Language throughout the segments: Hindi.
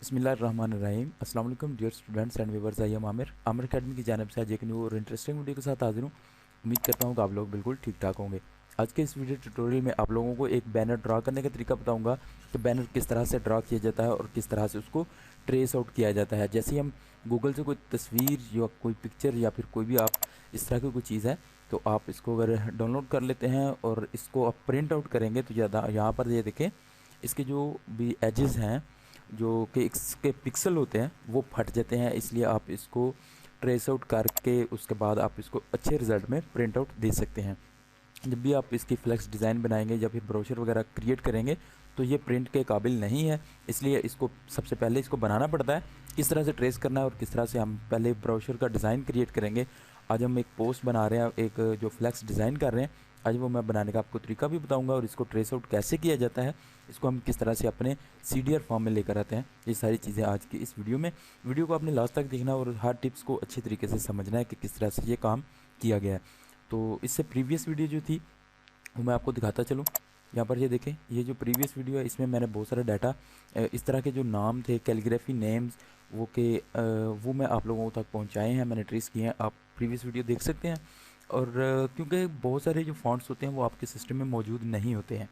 बिस्मिल्लाहिर्रहमानिर्रहीम। अस्सलाम वालेकुम dear students and viewers. I am Aamir Academy की जानिब से आज एक न्यू और इंटरेस्टिंग वीडियो के साथ हाजिर हूँ। उम्मीद करता हूँ कि आप लोग बिल्कुल ठीक ठाक होंगे। आज के इस वीडियो ट्यूटोरियल में आप लोगों को एक बैनर ड्रा करने का तरीका बताऊंगा कि बैनर किस तरह से ड्रा किया जाता है और किस तरह से उसको ट्रेस आउट किया जाता है। जैसे ही हम गूगल से कोई तस्वीर या कोई पिक्चर या फिर कोई भी आप इस तरह की कोई चीज़ है तो आप इसको अगर डाउनलोड कर लेते हैं और इसको आप प्रिंट आउट करेंगे तो ज़्यादा यहाँ पर ये देखें, इसके जो भी एजेस हैं जो कि इसके पिक्सल होते हैं वो फट जाते हैं। इसलिए आप इसको ट्रेस आउट करके उसके बाद आप इसको अच्छे रिज़ल्ट में प्रिंट आउट दे सकते हैं। जब भी आप इसकी फ्लैक्स डिज़ाइन बनाएंगे या फिर ब्रोशर वगैरह क्रिएट करेंगे तो ये प्रिंट के काबिल नहीं है। इसलिए इसको सबसे पहले इसको बनाना पड़ता है, किस तरह से ट्रेस करना है और किस तरह से हम पहले ब्रोशर का डिज़ाइन क्रिएट करेंगे। आज हम एक पोस्ट बना रहे हैं, एक जो फ्लैक्स डिज़ाइन कर रहे हैं, आज वो मैं बनाने का आपको तरीका भी बताऊंगा और इसको ट्रेस आउट कैसे किया जाता है, इसको हम किस तरह से अपने CDR फॉर्म में लेकर आते हैं। ये सारी चीज़ें आज की इस वीडियो को आपने लास्ट तक देखना और हर टिप्स को अच्छी तरीके से समझना है कि किस तरह से ये काम किया गया है। तो इससे प्रीवियस वीडियो जो थी वो मैं आपको दिखाता चलूँ। यहाँ पर ये देखें, ये जो प्रीवियस वीडियो है इसमें मैंने बहुत सारा डाटा, इस तरह के जो नाम थे कैलीग्राफी नेम्स वो मैं आप लोगों तक पहुँचाए हैं, मैंने ट्रेस किए हैं। आप प्रीवियस वीडियो देख सकते हैं। और क्योंकि बहुत सारे जो फॉन्ट्स होते हैं वो आपके सिस्टम में मौजूद नहीं होते हैं,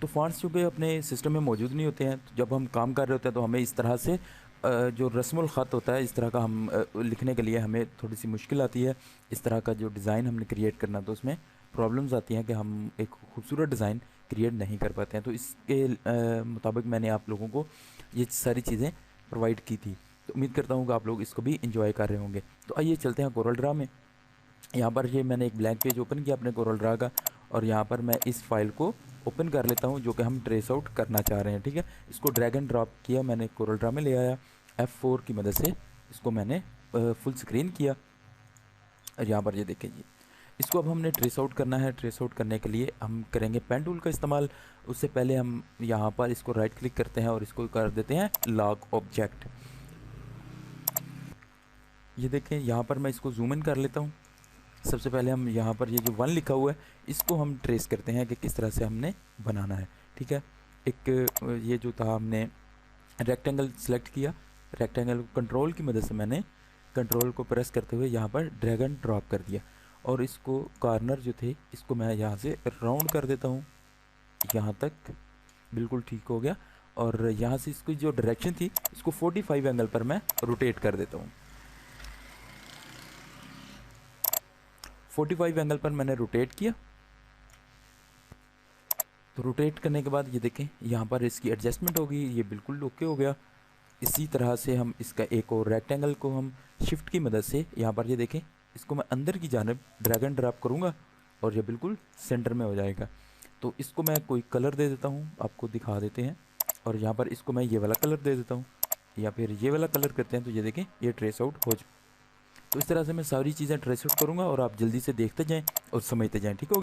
तो फॉन्ट्स चूँकि अपने सिस्टम में मौजूद नहीं होते हैं, तो जब हम काम कर रहे होते हैं तो हमें इस तरह से जो रस्मुल ख़त होता है इस तरह का हम लिखने के लिए हमें थोड़ी सी मुश्किल आती है। इस तरह का जो डिज़ाइन हमने क्रिएट करना तो उसमें प्रॉब्लम्स आती हैं कि हम एक खूबसूरत डिज़ाइन क्रिएट नहीं कर पाते हैं। तो इसके मुताबिक मैंने आप लोगों को ये सारी चीज़ें प्रोवाइड की थी। तो उम्मीद करता हूँ कि आप लोग इसको भी इंजॉय कर रहे होंगे। तो आइए चलते हैं कोरल ड्रा में। यहाँ पर ये मैंने एक ब्लैंक पेज ओपन किया अपने कोरल ड्रा का और यहाँ पर मैं इस फाइल को ओपन कर लेता हूँ जो कि हम ट्रेस आउट करना चाह रहे हैं। ठीक है, इसको ड्रैग एंड ड्रॉप किया, मैंने कोरल ड्रा में ले आया, F4 की मदद से इसको मैंने फुल स्क्रीन किया और यहाँ पर ये देखें जी, इसको अब हमने ट्रेस आउट करना है। ट्रेस आउट करने के लिए हम करेंगे पेन टूल का इस्तेमाल। उससे पहले हम यहाँ पर इसको राइट क्लिक करते हैं और इसको कर देते हैं लॉग ऑब्जेक्ट। ये देखें, यहाँ पर मैं इसको जूम इन कर लेता हूँ। सबसे पहले हम यहाँ पर ये जो 1 लिखा हुआ है इसको हम ट्रेस करते हैं कि किस तरह से हमने बनाना है। ठीक है, एक ये जो था हमने रेक्टेंगल सेलेक्ट किया, रेक्टेंगल को कंट्रोल की मदद से मैंने कंट्रोल को प्रेस करते हुए यहाँ पर ड्रैग एंड ड्रॉप कर दिया और इसको कॉर्नर जो थे इसको मैं यहाँ से राउंड कर देता हूँ, यहाँ तक बिल्कुल ठीक हो गया। और यहाँ से इसकी जो डायरेक्शन थी इसको 45 एंगल पर मैं रोटेट कर देता हूँ। 45 एंगल पर मैंने रोटेट किया। तो रोटेट करने के बाद ये देखें यहाँ पर इसकी एडजस्टमेंट होगी, ये बिल्कुल ओके हो गया। इसी तरह से हम इसका एक और रेक्टेंगल को हम शिफ्ट की मदद से यहाँ पर ये देखें, इसको मैं अंदर की जानिब ड्रैग एंड ड्रॉप करूँगा और ये बिल्कुल सेंटर में हो जाएगा। तो इसको मैं कोई कलर दे देता हूँ, आपको दिखा देते हैं। और यहाँ पर इसको मैं ये वाला कलर दे देता हूँ या फिर ये वाला कलर करते हैं। तो ये देखें ये ट्रेस आउट हो चुका। तो इस तरह से मैं सारी चीज़ें ट्रेस आउट करूँगा और आप जल्दी से देखते जाएँ और समझते जाएँ। ठीक हो।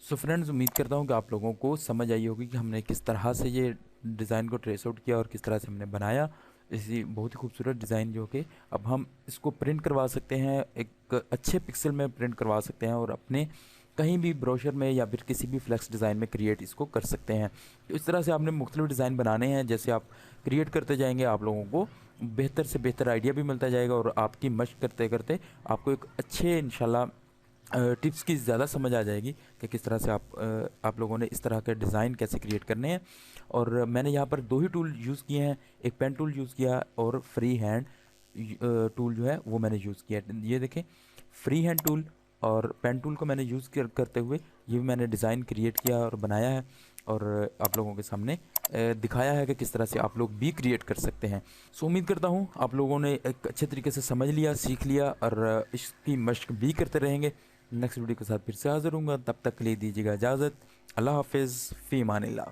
सो फ्रेंड्स, उम्मीद करता हूँ कि आप लोगों को समझ आई होगी कि हमने किस तरह से ये डिज़ाइन को ट्रेस आउट किया और किस तरह से हमने बनाया इसी बहुत ही खूबसूरत डिज़ाइन, जो कि अब हम इसको प्रिंट करवा सकते हैं, एक अच्छे पिक्सल में प्रिंट करवा सकते हैं और अपने कहीं भी ब्रोशर में या फिर किसी भी फ्लेक्स डिज़ाइन में क्रिएट इसको कर सकते हैं। तो इस तरह से आपने मुख्तलिफ डिज़ाइन बनाने हैं। जैसे आप क्रिएट करते जाएंगे आप लोगों को बेहतर से बेहतर आइडिया भी मिलता जाएगा और आपकी मशक करते करते आपको एक अच्छे इंशाल्लाह टिप्स की ज़्यादा समझ आ जाएगी कि किस तरह से आप लोगों ने इस तरह के डिज़ाइन कैसे क्रिएट करने हैं। और मैंने यहाँ पर दो ही टूल यूज़ किए हैं, एक पेन टूल यूज़ किया और फ्री हैंड टूल जो है वो मैंने यूज़ किया। ये देखें, फ्री हैंड टूल और पेन टूल को मैंने यूज़ करते हुए ये भी मैंने डिज़ाइन क्रिएट किया और बनाया है और आप लोगों के सामने दिखाया है कि किस तरह से आप लोग भी क्रिएट कर सकते हैं। सो उम्मीद करता हूँ आप लोगों ने एक अच्छे तरीके से समझ लिया, सीख लिया और इसकी मशक भी करते रहेंगे। नेक्स्ट वीडियो के साथ फिर से हाजिर हूँगा, तब तक के लिए दीजिएगा इजाज़त। अल्लाह हाफिज़, फ़ी अमानिल्लाह।